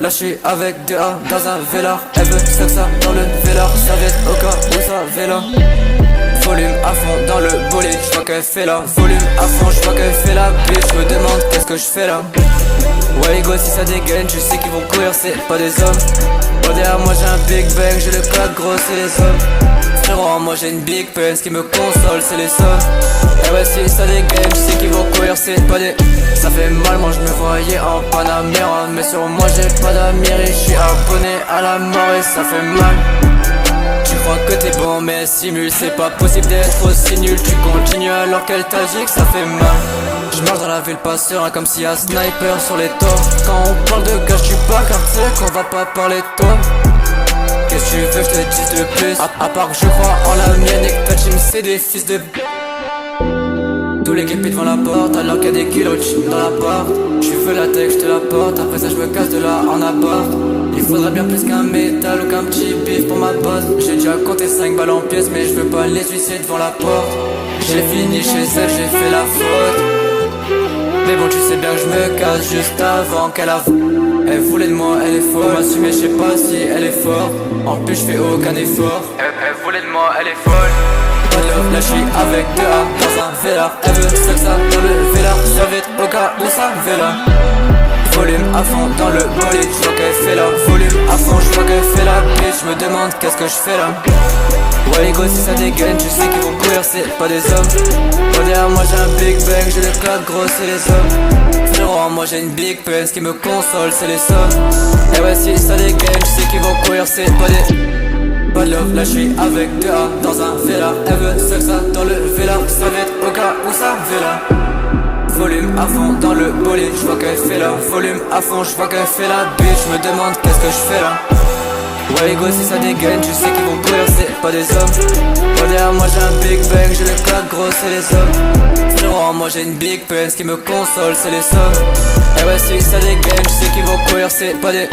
là j'suis avec DA dans un vélard. Elle veut ça dans le vélard. Serviette au cas où ça véla. Volume à fond dans le bolide, j'vois qu'elle fait là. Volume à fond, j'vois qu'elle fait la bitch. J'me demande qu'est-ce que j'fais là. Ouais go si ça dégaine, tu sais qu'ils vont courir, c'est pas des hommes. Bon derrière moi j'ai un big bang, j'ai le code gros c'est les hommes. Frérot moi j'ai une big pen, ce qui me console c'est les sommes. Et ouais si ça dégaine, tu sais qu'ils vont courir, c'est pas des... Ça fait mal, moi je me voyais en Panamera. Mais sur moi j'ai pas d'amiri, j'suis abonné à la mort et ça fait mal. Tu crois que t'es bon mais simule, c'est pas possible d'être aussi nul. Tu continues alors qu'elle t'agit que ça fait mal. Je marche dans la ville pas serein comme s'il y a sniper sur les toits. Quand on parle de gars j'suis pas car tu sais qu'on va pas parler de toi. Qu'est-ce que tu veux que je te dise de plus à part que je crois en la mienne et que ta team c'est des fils de... Tous les clips devant la porte alors qu'il y a des kilos dans la porte. Tu veux la tech, je te la porte, après ça je me casse de là en appart. Il faudrait bien plus qu'un métal ou qu'un petit bif pour ma bosse. J'ai déjà compté 5 balles en pièces mais je veux pas les suicider devant la porte. J'ai fini chez elle, j'ai fait la faute. Mais bon tu sais bien que je me casse juste avant qu'elle avoue. Elle voulait de moi, elle est folle. M'assumer, je sais pas si elle est forte. En plus je fais aucun effort. Elle voulait de moi, elle est folle. Pas de love, là j'suis avec 2A dans un vélard. Elle veut ça dans le vélard. Serviette au cas où ça véla. Volume à fond dans le bolide, j'vois qu'elle fait là. Volume à fond, j'vois qu'elle fait la bitch. J'me demande qu'est-ce que j'fais là. Ouais go si ça dégaine, tu sais qu'ils vont courir, c'est pas des hommes. Bon derrière moi j'ai un big bang, j'ai le code gros c'est les hommes. Frérot moi j'ai une big pen, ce qui me console c'est les sommes. Et ouais si ça dégaine, tu sais qu'ils vont courir, c'est pas des... Pas de love, là j'suis avec 2A dans un vélard. Elle veut ça dans le vélard. Serviette au cas où ça véla. Volume à fond dans le bolide, j'vois qu'elle fait là. Volume à fond, j'vois qu'elle fait la bitch. J'me demande qu'est-ce que j'fais là. Ouais go si ça dégaine, tu sais qu'ils vont courir, c'est pas des hommes. Bon derrière moi j'ai un big bang, j'ai le code gros c'est les hommes. Frérot moi j'ai une big pen, ce qui me console c'est les sommes. Et ouais si ça dégaine, tu sais qu'ils vont courir, c'est pas des...